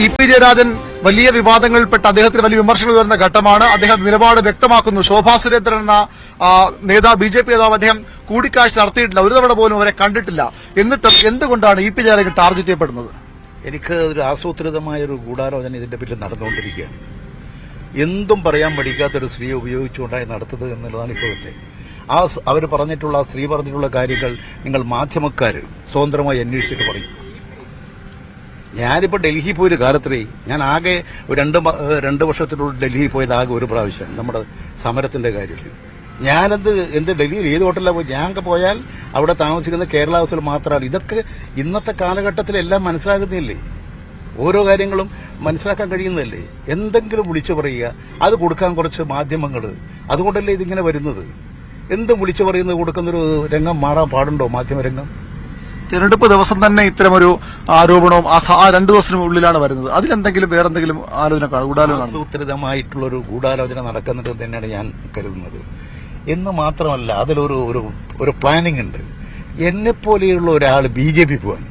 EP. Jayarajan വലിയ വിവാദങ്ങളിൽപ്പെട്ട് അദ്ദേഹത്തിന് വലിയ വിമർശനങ്ങൾ വരുന്ന ഘട്ടമാണ്. അദ്ദേഹം നിലപാട് വ്യക്തമാക്കുന്നു. ശോഭാ സുരേന്ദ്രൻ എന്ന നേതാവ്, ബി.ജെ.പി. നേതാവ് അദ്ദേഹം കൂടിക്കാഴ്ച നടത്തിയിട്ടില്ല, ഒരു തവണ പോലും അവരെ കണ്ടിട്ടില്ല. എന്നിട്ടും എന്തുകൊണ്ടാണ് ഇ.പി. ജയരാജൻ ടാർഗറ്റ് ചെയ്യപ്പെടുന്നത്? എനിക്ക് ഒരു ആസൂത്രിതമായൊരു ഗൂഢാലോചന ഇതിന്റെ പിന്നിൽ നടന്നുകൊണ്ടിരിക്കുകയാണ്. എന്തും പറയാൻ പഠിക്കാത്തൊരു സ്ത്രീയെ ഉപയോഗിച്ചുകൊണ്ടായി നടത്തുന്നത് എന്നുള്ളതാണ് ഇപ്പോഴത്തെ അവർ പറഞ്ഞിട്ടുള്ള സ്ത്രീ പറഞ്ഞിട്ടുള്ള കാര്യങ്ങൾ നിങ്ങൾ മാധ്യമക്കാർ സ്വതന്ത്രമായി അന്വേഷിച്ചിട്ട് പറയും. ഞാനിപ്പോൾ ഡൽഹി പോയൊരു കാലത്രേ, ഞാൻ ആകെ രണ്ട് വർഷത്തിനുള്ളിൽ ഡൽഹിയിൽ പോയത് ആകെ ഒരു പ്രാവശ്യമാണ് നമ്മുടെ സമരത്തിന്റെ കാര്യത്തിൽ. എന്ത് ഡൽഹിയിൽ ഏത് ഹോട്ടലിലാണ് പോയി? ഞാൻ പോയാൽ അവിടെ താമസിക്കുന്ന കേരള ഹൗസിൽ മാത്രമാണ്. ഇതൊക്കെ ഇന്നത്തെ കാലഘട്ടത്തിലെല്ലാം മനസ്സിലാകുന്നില്ലേ? ഓരോ കാര്യങ്ങളും മനസ്സിലാക്കാൻ കഴിയുന്നതല്ലേ? എന്തെങ്കിലും വിളിച്ചു പറയുക, അത് കൊടുക്കാൻ കുറച്ച് മാധ്യമങ്ങൾ, അതുകൊണ്ടല്ലേ ഇതിങ്ങനെ വരുന്നത്. എന്തും വിളിച്ചു പറയുന്നത് കൊടുക്കുന്നൊരു രംഗം മാറാൻ പാടുണ്ടോ മാധ്യമരംഗം? തെരഞ്ഞെടുപ്പ് ദിവസം തന്നെ ഇത്തരമൊരു ആരോപണവും ആ 2 ദിവസത്തിനുള്ളിലാണ് വരുന്നത്. അതിലെന്തെങ്കിലും വേറെന്തെങ്കിലും ഗൂഢാലോചന? ആസൂത്രിതമായിട്ടുള്ളൊരു ഗൂഢാലോചന നടക്കുന്നുണ്ട് തന്നെയാണ് ഞാൻ കരുതുന്നത്. എന്ന് മാത്രമല്ല, അതിലൊരു ഒരു പ്ലാനിംഗ് ഉണ്ട്. എന്നെപ്പോലെയുള്ള ഒരാൾ ബി.ജെ.പി. പോകാൻ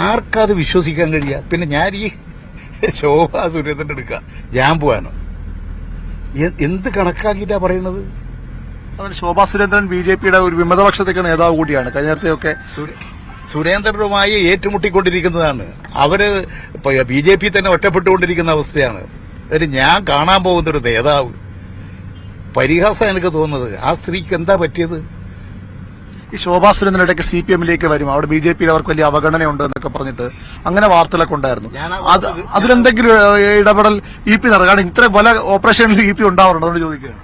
ആർക്കത് വിശ്വസിക്കാൻ കഴിയുക? പിന്നെ ഞാൻ ഈ ശോഭാ സുരേന്ദ്രൻ എടുക്കുക, ഞാൻ പോകാനോ? എന്ത് കണക്കാക്കിയിട്ടാ പറയുന്നത്? ശോഭാ സുരേന്ദ്രൻ ബി.ജെ.പിയുടെ ഒരു വിമതപക്ഷത്തേക്ക് നേതാവ് കൂടിയാണ്. കഴിഞ്ഞ നേരത്തെയൊക്കെ സുരേന്ദ്രനുമായി ഏറ്റുമുട്ടിക്കൊണ്ടിരിക്കുന്നതാണ്. അവര് ബി.ജെ.പി. തന്നെ ഒറ്റപ്പെട്ടുകൊണ്ടിരിക്കുന്ന അവസ്ഥയാണ്. ഞാൻ കാണാൻ പോകുന്നൊരു നേതാവ്, പരിഹാസം എനിക്ക് തോന്നുന്നത്. ആ സ്ത്രീക്ക് എന്താ പറ്റിയത്? ഈ ശോഭാ സുരേന്ദ്രൻ ഇടയ്ക്ക് CPM-ലേക്ക് വരും, അവിടെ ബി.ജെ.പിയിൽ അവർക്ക് വലിയ അവഗണനയുണ്ട് എന്നൊക്കെ പറഞ്ഞിട്ട് അങ്ങനെ വാർത്തകളൊക്കെ ഉണ്ടായിരുന്നു. അതിലെന്തെങ്കിലും ഇടപെടൽ ഇ.പി. നടക്കും? കാരണം ഇത്ര പല ഓപ്പറേഷനിൽ ഇ.പി. ഉണ്ടാവാറുണ്ട്, അതുകൊണ്ട് ചോദിക്കുകയാണ്.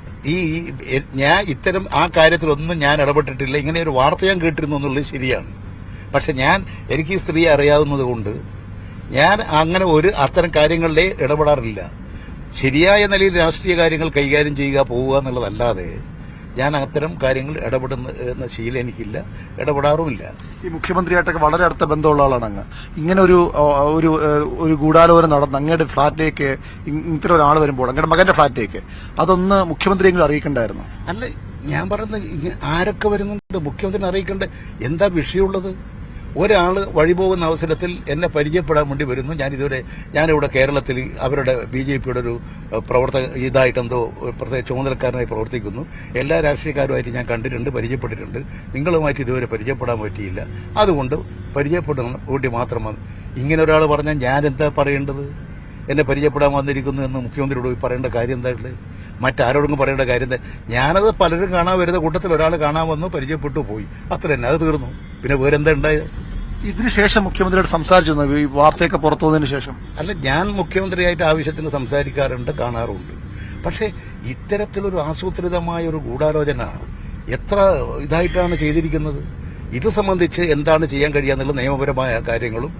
ഞാൻ ഇത്തരം ആ കാര്യത്തിലൊന്നും ഞാൻ ഇടപെട്ടിട്ടില്ല. ഇങ്ങനെ ഒരു വാർത്ത ഞാൻ കേട്ടിരുന്നു എന്നുള്ളത് ശരിയാണ്. പക്ഷെ എനിക്ക് ഈ സ്ത്രീയെ അറിയാവുന്നത് കൊണ്ട് ഞാൻ അങ്ങനെ അത്തരം കാര്യങ്ങളിലേ ഇടപെടാറില്ല. ശരിയായ നിലയിൽ രാഷ്ട്രീയ കാര്യങ്ങൾ കൈകാര്യം ചെയ്യുക, പോവുക എന്നുള്ളതല്ലാതെ ഞാൻ അത്തരം കാര്യങ്ങൾ ഇടപെടുന്ന ശീലം എനിക്കില്ല, ഇടപെടാറുമില്ല. ഈ മുഖ്യമന്ത്രിയായിട്ടൊക്കെ വളരെ അടുത്ത ബന്ധമുള്ള ആളാണ് അങ്ങ്. ഇങ്ങനെ ഒരു ഗൂഢാലോചന നടന്ന് അങ്ങയുടെ ഫ്ളാറ്റിലേക്ക് ഇത്തരം ഒരാൾ വരുമ്പോൾ, അങ്ങയുടെ മകന്റെ ഫ്ളാറ്റിലേക്ക്, അതൊന്ന് മുഖ്യമന്ത്രിയെങ്കിലും അറിയിക്കണ്ടായിരുന്നു? അല്ല, ഞാൻ പറയുന്നത് ആരൊക്കെ വരുന്നുണ്ട് മുഖ്യമന്ത്രിനെ അറിയിക്കേണ്ട എന്താ വിഷയമുള്ളത്? ഒരാൾ വഴിപോകുന്ന അവസരത്തിൽ എന്നെ പരിചയപ്പെടാൻ വേണ്ടി വരുന്നു. ഞാനിവിടെ കേരളത്തിൽ അവരുടെ ബി.ജെ.പിയുടെ ഒരു ഇതായിട്ടെന്തോ പ്രത്യേക ചുമതലക്കാരനായി പ്രവർത്തിക്കുന്നു. എല്ലാ രാഷ്ട്രീയക്കാരുമായിട്ട് ഞാൻ കണ്ടിട്ടുണ്ട്, പരിചയപ്പെട്ടിട്ടുണ്ട്. നിങ്ങളുമായിട്ട് ഇതുവരെ പരിചയപ്പെടാൻ പറ്റിയില്ല. അതുകൊണ്ട് പരിചയപ്പെടാൻ വേണ്ടി മാത്രമാണ്. ഇങ്ങനെ ഒരാൾ പറഞ്ഞാൽ ഞാൻ എന്താ പറയേണ്ടത്? എന്നെ പരിചയപ്പെടാൻ വന്നിരിക്കുന്നു എന്ന് മുഖ്യമന്ത്രിയോട് പറയേണ്ട കാര്യം എന്താ ഉള്ളത്? മറ്റാരോടെങ്കിലും പറയേണ്ട കാര്യം എന്താ? ഞാനത് പലരും കാണാൻ വരുന്ന കൂട്ടത്തിൽ ഒരാൾ കാണാൻ വന്നു, പരിചയപ്പെട്ടു, പോയി, അത്ര തന്നെ, അത് തീർന്നു. പിന്നെ വേറെന്താ ഉണ്ടായത്? ഇതിനുശേഷം മുഖ്യമന്ത്രിയോട് സംസാരിച്ചു ഈ വാർത്തയൊക്കെ പുറത്തു വന്നതിന് ശേഷം? അല്ല, ഞാൻ മുഖ്യമന്ത്രിയായിട്ട് ആവശ്യത്തിന് സംസാരിക്കാറുണ്ട്, കാണാറുണ്ട്. പക്ഷെ ഇത്തരത്തിലൊരു ആസൂത്രിതമായ ഒരു ഗൂഢാലോചന എത്ര ഇതായിട്ടാണ് ചെയ്തിരിക്കുന്നത്? ഇത് സംബന്ധിച്ച് എന്താണ് ചെയ്യാൻ കഴിയാന്നുള്ള നിയമപരമായ കാര്യങ്ങളും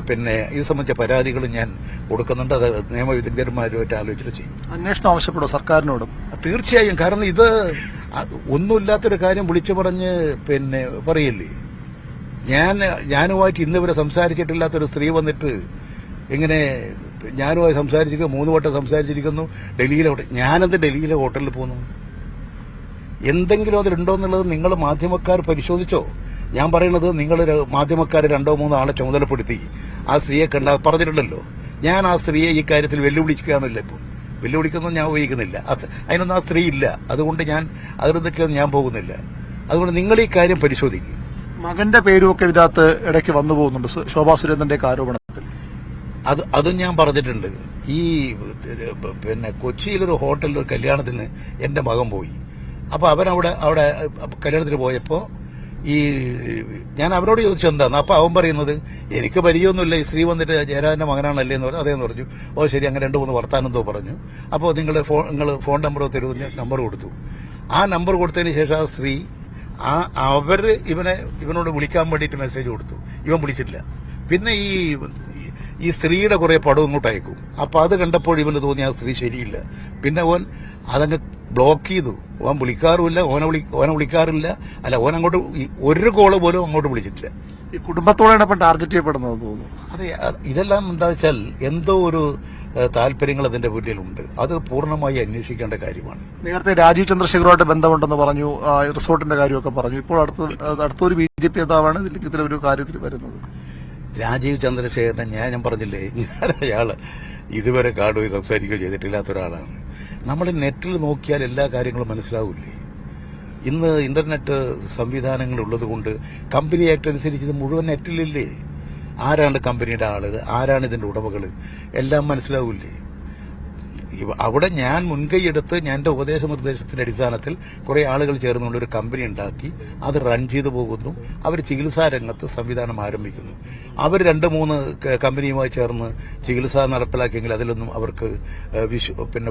പിന്നെ ഇത് സംബന്ധിച്ച പരാതികളും ഞാൻ കൊടുക്കുന്നുണ്ട്. അത് നിയമവിദഗ്ധന്മാരുമായിട്ട് ആലോചിച്ചിട്ട് ചെയ്യും. അന്വേഷണം ആവശ്യപ്പെടും സർക്കാരിനോടും? തീർച്ചയായും. കാരണം ഇത് ഒന്നുമില്ലാത്തൊരു കാര്യം വിളിച്ചു പറഞ്ഞ് പിന്നെ പറയില്ലേ. ഞാനുമായിട്ട് ഇന്നുവരെ സംസാരിച്ചിട്ടില്ലാത്തൊരു സ്ത്രീ വന്നിട്ട് ഇങ്ങനെ ഞാനുമായി സംസാരിച്ചിരിക്കുന്നു, 3 വട്ടം സംസാരിച്ചിരിക്കുന്നു ഡൽഹിയിലെ. ഞാനെന്ത് ഡൽഹിയിലെ ഹോട്ടലിൽ പോകുന്നു? എന്തെങ്കിലും അതിലുണ്ടോ എന്നുള്ളത് നിങ്ങൾ മാധ്യമക്കാർ പരിശോധിച്ചോ? ഞാൻ പറയുന്നത്, നിങ്ങൾ മാധ്യമക്കാർ 2-3 ആളെ ചുമതലപ്പെടുത്തി ആ സ്ത്രീയെ പറഞ്ഞിട്ടുണ്ടല്ലോ. ഞാൻ ആ സ്ത്രീയെ ഈ കാര്യത്തിൽ വെല്ലുവിളിക്കുകയാണല്ലോ. ഇപ്പോൾ വെല്ലുവിളിക്കുന്നത് ഞാൻ ഉപയോഗിക്കുന്നില്ല, അതിനൊന്നും ആ സ്ത്രീ ഇല്ല. അതുകൊണ്ട് അതിനൊന്നും ഞാൻ പോകുന്നില്ല. അതുകൊണ്ട് നിങ്ങൾ ഈ കാര്യം പരിശോധിക്കും. മകന്റെ പേരുമൊക്കെ ഇതിനകത്ത് ഇടയ്ക്ക് വന്നു പോകുന്നുണ്ട് ശോഭാ സുരേന്ദ്രന്റെ ആരോപണത്തിൽ. അതും ഞാൻ പറഞ്ഞിട്ടുണ്ട്. ഈ പിന്നെ കൊച്ചിയിലൊരു ഹോട്ടലിൽ ഒരു കല്യാണത്തിന് എന്റെ മകൻ പോയി. അപ്പൊ അവിടെ കല്യാണത്തിന് പോയപ്പോ ഞാൻ അവരോട് ചോദിച്ചു എന്താന്ന്. അപ്പൊ അവൻ പറയുന്നത്, എനിക്ക് പരിചയമൊന്നുമില്ല, ഈ സ്ത്രീ വന്നിട്ട് ജയരാജന്റെ മകനാണല്ലേ എന്ന് പറഞ്ഞു. അതേന്ന് പറഞ്ഞു. ഓ ശരി, അങ്ങനെ 2-3 വർത്താനെന്തോ പറഞ്ഞു. അപ്പോൾ നിങ്ങൾ ഫോൺ നമ്പർ തരുമെന്ന് നമ്പർ കൊടുത്തു. ആ നമ്പർ കൊടുത്തതിന് ശേഷം ആ സ്ത്രീ ഇവനോട് വിളിക്കാൻ വേണ്ടിയിട്ട് മെസ്സേജ് കൊടുത്തു. ഇവൻ വിളിച്ചിട്ടില്ല. പിന്നെ ഈ സ്ത്രീയുടെ കുറെ പടം ഇങ്ങോട്ട് അയക്കും. അപ്പൊ അത് കണ്ടപ്പോൾ ഇവന് തോന്നി ആ സ്ത്രീ ശരിയില്ല. പിന്നെ അതങ്ങ് ബ്ലോക്ക് ചെയ്തു. ഓൻ വിളിക്കാറുമില്ല, ഓനെ വിളിക്കാറില്ല. അല്ല, ഓൻ അങ്ങോട്ട് ഒരു കോള് പോലും അങ്ങോട്ട് വിളിച്ചിട്ടില്ല. ഈ കുടുംബത്തോടെയാണ് ഇപ്പം ടാർഗറ്റ് ചെയ്യപ്പെടുന്നത് തോന്നുന്നു. അതെ, ഇതെല്ലാം എന്താ വെച്ചാൽ എന്തോ ഒരു താല്പര്യങ്ങൾ അതിന്റെ പിന്നിലുണ്ട്. അത് പൂർണ്ണമായി അന്വേഷിക്കേണ്ട കാര്യമാണ്. നേരത്തെ രാജീവ് ചന്ദ്രശേഖറുമായിട്ട് ബന്ധമുണ്ടെന്ന് പറഞ്ഞു, റിസോർട്ടിന്റെ കാര്യമൊക്കെ പറഞ്ഞു. ഇപ്പോൾ അടുത്തൊരു ബി.ജെ.പി. നേതാവാണ് ഇതിലൊരു കാര്യത്തിൽ വരുന്നത്. രാജീവ് ചന്ദ്രശേഖരനെ ഞാൻ പറഞ്ഞില്ലേ, ഞാൻ അയാള് ഇതുവരെ കാണുകയോ സംസാരിക്കുകയോ ചെയ്തിട്ടില്ലാത്ത ഒരാളാണ്. നമ്മൾ നെറ്റിൽ നോക്കിയാൽ എല്ലാ കാര്യങ്ങളും മനസ്സിലാവില്ലേ? ഇന്ന് ഇന്റർനെറ്റ് സംവിധാനങ്ങൾ ഉള്ളത് കൊണ്ട് കമ്പനി ആക്ട് അനുസരിച്ച് ഇത് മുഴുവൻ നെറ്റിലില്ലേ? ആരാണ് കമ്പനിയുടെ ആള്, ആരാണ് ഇതിന്റെ ഉടമകൾ, എല്ലാം മനസ്സിലാവില്ലേ? അവിടെ ഞാൻ മുൻകൈയെടുത്ത് എന്റെ ഉപദേശ നിർദ്ദേശത്തിന്റെ അടിസ്ഥാനത്തിൽ കുറെ ആളുകൾ ചേർന്നുകൊണ്ട് ഒരു കമ്പനി ഉണ്ടാക്കി അത് റൺ ചെയ്തു പോകുന്നു. അവർ ചികിത്സാ രംഗത്ത് സംവിധാനം ആരംഭിക്കുന്നു. അവർ 2-3 കമ്പനിയുമായി ചേർന്ന് ചികിത്സ നടപ്പിലാക്കിയെങ്കിൽ അതിലൊന്നും അവർക്ക്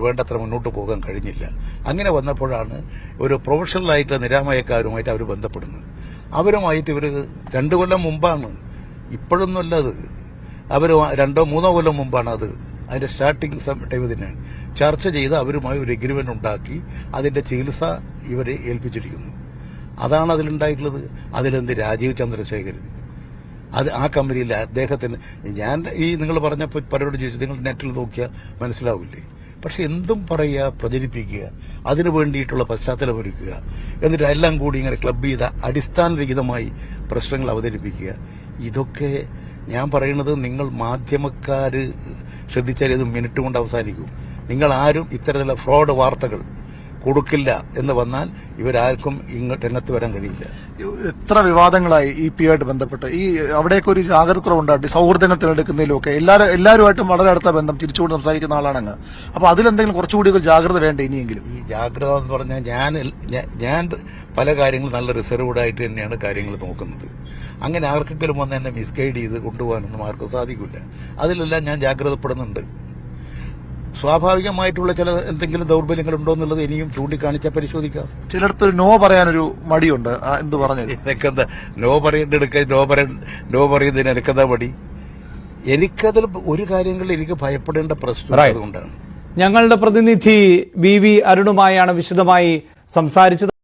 വേണ്ടത്ര മുന്നോട്ട് പോകാൻ കഴിഞ്ഞില്ല. അങ്ങനെ വന്നപ്പോഴാണ് ഒരു പ്രൊഫഷണലായിട്ടുള്ള നിരാമയക്കാരുമായിട്ട് അവർ ബന്ധപ്പെടുന്നത്. അവരുമായിട്ട് ഇവർ 2 കൊല്ലം മുമ്പാണ്, ഇപ്പോഴൊന്നുമല്ല അത്, അവർ 2-3 കൊല്ലം മുമ്പാണ് അത് അതിന്റെ സ്റ്റാർട്ടിംഗ് ടൈം തന്നെയാണ് ചർച്ച ചെയ്ത് അവരുമായി ഒരു എഗ്രിമെന്റ് ഉണ്ടാക്കി അതിന്റെ ചികിത്സ ഇവരെ ഏൽപ്പിച്ചിരിക്കുന്നു. അതാണ് അതിലുണ്ടായിട്ടുള്ളത്. അതിലെന്ത് രാജീവ് ചന്ദ്രശേഖരൻ, അത് ആ കമ്പനിയിൽ അദ്ദേഹത്തിന് ഞാൻ നിങ്ങൾ പറഞ്ഞപ്പോൾ പലരോട് ചോദിച്ചു, നിങ്ങൾ നെറ്റിൽ നോക്കിയാൽ മനസ്സിലാവില്ലേ? പക്ഷെ എന്തും പറയുക, പ്രചരിപ്പിക്കുക, അതിനു വേണ്ടിയിട്ടുള്ള പശ്ചാത്തലം ഒരുക്കുക, എന്നിട്ട് എല്ലാം കൂടി ഇങ്ങനെ ക്ലബ് ചെയ്ത അടിസ്ഥാനരഹിതമായി പ്രശ്നങ്ങൾ അവതരിപ്പിക്കുക, ഇതൊക്കെ ഞാൻ പറയുന്നത് നിങ്ങൾ മാധ്യമക്കാര് ശ്രദ്ധിച്ചാൽ ഇത് മിനിറ്റ് കൊണ്ട് അവസാനിക്കും. നിങ്ങൾ ആരും ഇത്തരത്തിലുള്ള ഫ്രോഡ് വാർത്തകൾ കൊടുക്കില്ല എന്ന് വന്നാൽ ഇവരാർക്കും ഇങ്ങോട്ട് രംഗത്ത് വരാൻ കഴിയില്ല. എത്ര വിവാദങ്ങളായി EP ആയിട്ട് ബന്ധപ്പെട്ട് അവിടെയൊക്കെ ഒരു ജാഗ്രത കുറവുണ്ടായിട്ട് സൗഹൃദങ്ങൾ തിരഞ്ഞെടുക്കുന്നതിലൊക്കെ എല്ലാവരുമായിട്ടും വളരെ അടുത്ത ബന്ധം തിരിച്ചുകൊണ്ട് സംസാരിക്കുന്ന ആളാണ്. അപ്പൊ അതിലെന്തെങ്കിലും കുറച്ചുകൂടി ഒരു ജാഗ്രത വേണ്ട ഇനിയെങ്കിലും? ഈ ജാഗ്രത എന്ന് പറഞ്ഞാൽ ഞാൻ പല കാര്യങ്ങളും നല്ല റിസർവ്ഡായിട്ട് തന്നെയാണ് കാര്യങ്ങൾ നോക്കുന്നത്. അങ്ങനെ ആർക്കെങ്കിലും വന്ന് എന്നെ മിസ്ഗൈഡ് ചെയ്ത് കൊണ്ടുപോകാനൊന്നും ആർക്കും സാധിക്കില്ല. അതിലെല്ലാം ഞാൻ ജാഗ്രതപ്പെടുന്നുണ്ട്. സ്വാഭാവികമായിട്ടുള്ള ചില എന്തെങ്കിലും ദൗർബല്യങ്ങൾ ഉണ്ടോ എന്നുള്ളത് ഇനിയും ചൂണ്ടിക്കാണിച്ചാൽ പരിശോധിക്കാം. ചിലടത്തൊരു നോ പറയാനൊരു മടിയുണ്ട്. എന്ത് പറഞ്ഞു? എനിക്കെന്താ നോ പറയുന്നതിന് എനിക്കെന്താ മടി? എനിക്കതിൽ ഒരു കാര്യങ്ങളിൽ എനിക്ക് ഭയപ്പെടേണ്ട പ്രശ്നം അതുകൊണ്ടാണ്. ഞങ്ങളുടെ പ്രതിനിധി VV അരുണുമായാണ് വിശദമായി സംസാരിച്ചത്.